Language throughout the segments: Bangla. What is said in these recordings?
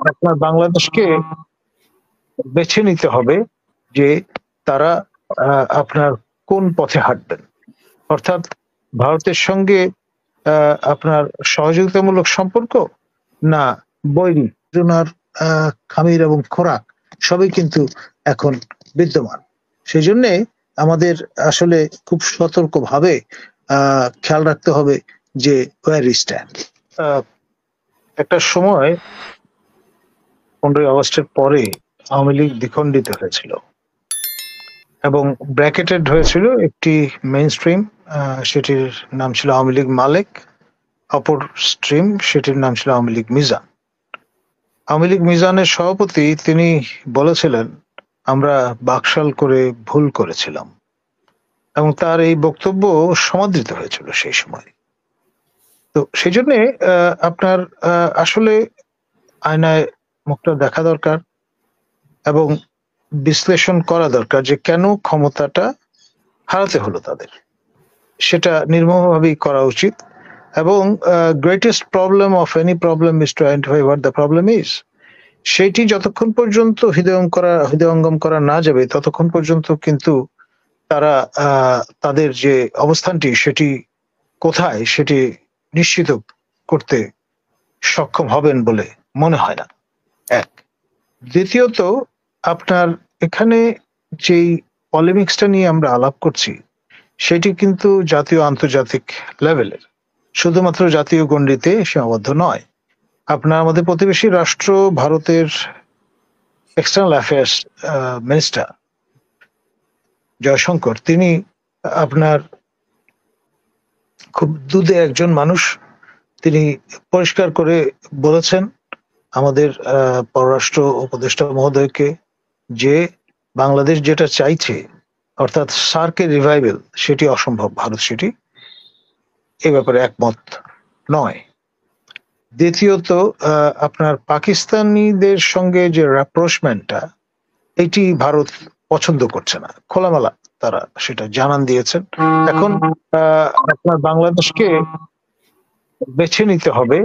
আপনার বাংলাদেশকে বেছে নিতে হবে যে তারা আপনার কোন পথে হাঁটবেন। অর্থাৎ ভারতের সঙ্গে আপনার সহযোগিতামূলক সম্পর্ক, না বৈরী যোজনার খামির এবং খোরাক সবই কিন্তু এখন বিদ্যমান। সেই জন্যে আমাদের আসলে খুব সতর্কভাবে খেয়াল রাখতে হবে যে ওয়্যার ই স্ট্যান্ড। একটা সময় 15ই আগস্টের পরে আওয়ামী লীগ দ্বিখণ্ডিত হয়েছিল এবং ব্র্যাকেটেড হয়েছিল একটি মেইন স্ট্রিম, সেটির নাম ছিল আওয়ামী লীগ মালেক, অপর স্ট্রিম সেটির নাম ছিল আওয়ামী লীগ মিজান। আওয়ামী লীগ মিজানের সভাপতি তিনি বলেছিলেন আমরা বাকশাল করে ভুল করেছিলাম, এবং তার এই বক্তব্য সমাদৃত হয়েছিল সেই সময়। তো সেই জন্য আপনার আসলে আয়নায় মুখটা দেখা দরকার এবং বিশ্লেষণ করা দরকার যে কেন ক্ষমতাটা হারাতে হলো তাদের, সেটা নির্মমভাবেই করা উচিত। এবং greatest problem of any problem is to identify what the problem is. সেটি যতক্ষণ পর্যন্ত হৃদয়ঙ্গম করা না যাবে ততক্ষণ পর্যন্ত কিন্তু তারা তাদের যে অবস্থানটি সেটি কোথায় সেটি নিশ্চিত করতে সক্ষম হবেন বলে মনে হয় না। এক। দ্বিতীয়ত, আপনার এখানে যেই পলিমিক্সটা নিয়ে আমরা আলাপ করছি সেটি কিন্তু জাতীয় আন্তর্জাতিক লেভেলের, শুধুমাত্র জাতীয় গণ্ডিতে সীমাবদ্ধ নয়। আপনার আমাদের প্রতিবেশী রাষ্ট্র ভারতের এক্সটার্নাল অ্যাফেয়ার্স মিনিস্টার জয়শঙ্কর, তিনি আপনার খুব দুধে একজন মানুষ, তিনি পরিষ্কার করে বলেছেন আমাদের পররাষ্ট্র উপদেষ্টা মহোদয়কে যে বাংলাদেশ যেটা চাইছে অর্থাৎ সার্কের রিভাইভাল সেটি অসম্ভব, ভারত সেটি এ ব্যাপারে একমত নয়। দ্বিতীয়ত, আপনার পাকিস্তানিদের সঙ্গে যে অ্যাপ্রোচমেন্টটা এটি ভারত পছন্দ করছে না, খোলামেলা তারা সেটা জানান দিয়েছেন। এখন আপনার বাংলাদেশকে বেছে নিতে হবে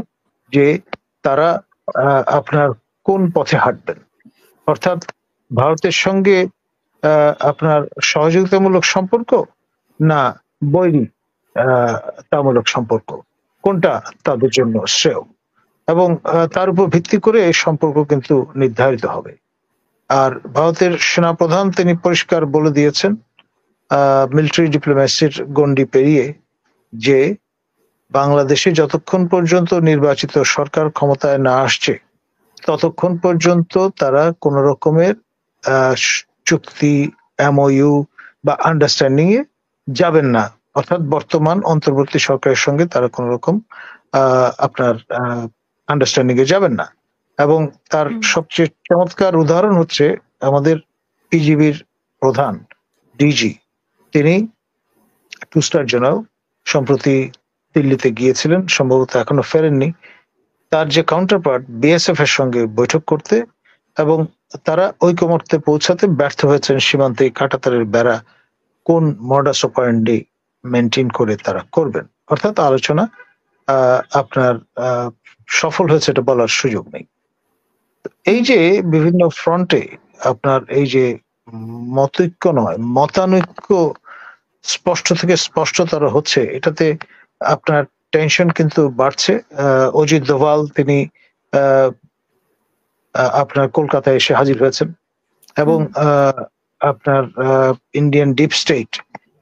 যে তারা আপনার কোন পথে হাঁটবেন। অর্থাৎ ভারতের সঙ্গে আপনার সহযোগিতামূলক সম্পর্ক, না বৈরী তামূলক সম্পর্ক, কোনটা তাদের জন্য শ্রেয়, এবং তার উপর ভিত্তি করে এই সম্পর্ক কিন্তু নির্ধারিত হবে। আর ভারতের সেনাপ্রধান তিনি পরিষ্কার বলে দিয়েছেন মিলিটারি ডিপ্লোম্যাসির গণ্ডি পেরিয়ে যে বাংলাদেশে যতক্ষণ পর্যন্ত নির্বাচিত সরকার ক্ষমতায় না আসছে ততক্ষণ পর্যন্ত তারা কোন রকমের চুক্তি, এমওইউ বা আন্ডারস্ট্যান্ডিং এ যাবেন না। অর্থাৎ বর্তমান অন্তর্বর্তী সরকারের সঙ্গে তারা কোন রকম আপনার আন্ডারস্ট্যান্ডিং এ যাবেন না। এবং তার সবচেয়ে চমৎকার উদাহরণ হচ্ছে আমাদের পিজিবির প্রধান ডিজি, তিনি 2 স্টার জেনারেল, সম্প্রতি দিল্লিতে গিয়েছিলেন, সম্ভবত এখনো ফেরেননি, তার যে কাউন্টারপার্ট বিএসএফ এর সঙ্গে বৈঠক করতে, এবং তারা ঐকমত্যে পৌঁছাতে ব্যর্থ হয়েছেন সীমান্তে কাঁটাতারের বেড়া কোন মডাস অপারেন্ডি মেনটেন করে তারা করবেন। অর্থাৎ আলোচনা আপনার সফল হয়েছে এটা বলার সুযোগ নেই। এই যে বিভিন্ন ফ্রন্টে আপনার এই যে মতৈক্য নয় মতানৈক্য স্পষ্ট থেকে স্পষ্টতর হচ্ছে, এটাতে আপনার টেনশন কিন্তু বাড়ছে। অজিত দোভাল তিনি আপনার কলকাতায় এসে হাজির হয়েছেন, এবং আপনার ইন্ডিয়ান ডিপ স্টেট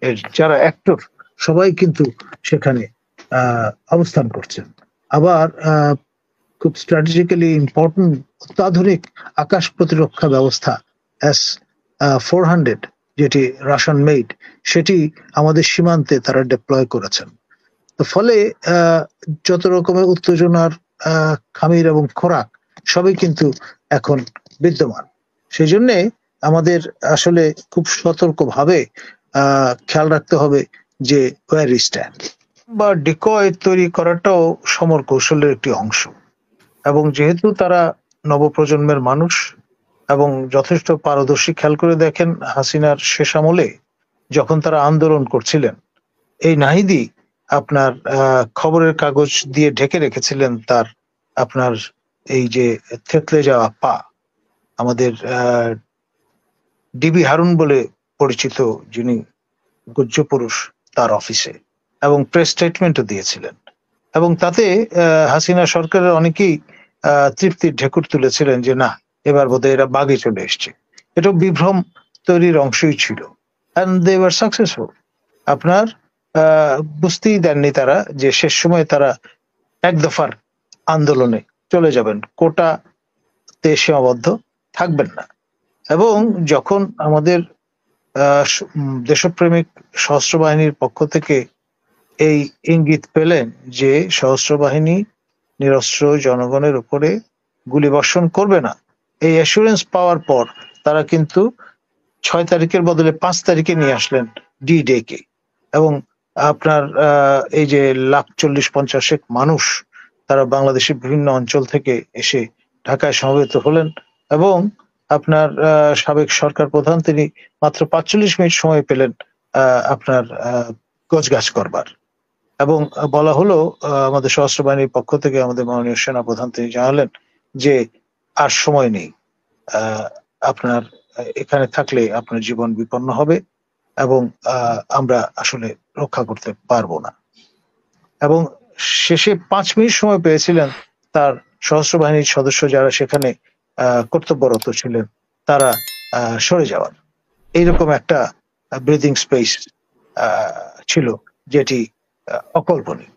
এর যারা অ্যাক্টর সবাই কিন্তু সেখানে অবস্থান করছেন। আবার খুব স্ট্র্যাটেজিক্যালি ইম্পর্টেন্ট অত্যাধুনিক আকাশ প্রতিরক্ষা ব্যবস্থা S-400 যেটি রাশিয়ান মেড, সেটি আমাদের সীমান্তে তারা ডিপ্লয় করেছেন। তো ফলে যত রকমের উত্তেজনার খামির এবং খোরাক সবই কিন্তু এখন বিদ্যমান। সেই জন্যে আমাদের আসলে খুব সতর্কভাবে খেয়াল রাখতে হবে যে ওয়্যার ই স্ট্যান্ড। বা ডিকয় তৈরি করাটাও সমর কৌশলের একটি অংশ, এবং যেহেতু তারা নবপ্রজন্মের মানুষ এবং যথেষ্ট পারদর্শী, খেয়াল করে দেখেন হাসিনার শেষ আমলে যখন তারা আন্দোলন করছিলেন, এই নাহিদি আপনার খবরের কাগজ দিয়ে ঢেকে রেখেছিলেন তার আপনার এই যে থেতলে যাওয়া পা, আমাদের ডিবি হারুন বলে পরিচিত যিনি গুহ্য পুরুষ, তার অফিসে, এবং প্রেস স্টেটমেন্টও দিয়েছিলেন, এবং তাতে হাসিনা সরকারের অনেকেই তৃপ্তির ঢেকুর তুলেছিলেন যে না, এবার বোধহয় এরা বাগে চলে এসছে। এটা বিভ্রম তৈরির অংশই ছিল, অ্যান্ড দে ওয়ার সাকসেসফুল। আপনার বুঝতেই দেননি তারা যে শেষ সময় তারা এক দফার আন্দোলনে চলে যাবেন, কোটাতে সীমাবদ্ধ থাকবেন না। এবং যখন আমাদের দেশপ্রেমিক সশস্ত্র বাহিনীর পক্ষ থেকে এই ইঙ্গিত পেলেন যে সশস্ত্র বাহিনী নিরস্ত্র জনগণের উপরে গুলিবর্ষণ করবে না, এই অ্যাসুরেন্স পাওয়ার পর তারা কিন্তু 6 তারিখের বদলে 5 তারিখে নিয়ে আসলেন ডি ডে কে। এবং আপনার এই যে 1,40,50 মানুষ, তারা বাংলাদেশের বিভিন্ন অঞ্চল থেকে এসে ঢাকায় সমবেত হলেন, এবং আপনার সাবেক সরকার প্রধান তিনি মাত্র 45 মিনিট সময় পেলেন আপনার গোছগাছ করবার। এবং বলা হলো আমাদের সশস্ত্র বাহিনীর পক্ষ থেকে, আমাদের মাননীয় সেনা প্রধান তিনি জানালেন যে আর সময় নেই, আপনার এখানে থাকলে আপনার জীবন বিপন্ন হবে এবং আমরা আসলে রক্ষা করতে পারবো না। এবং শেষে 5 মিনিট সময় পেয়েছিলেন তার সশস্ত্র বাহিনীর সদস্য যারা সেখানে কর্তব্যরত ছিলেন তারা সরে যাওয়ার। এইরকম একটা ব্রিদিং স্পেস ছিল যেটি অকল্পনীয়।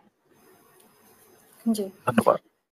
জি, ধন্যবাদ।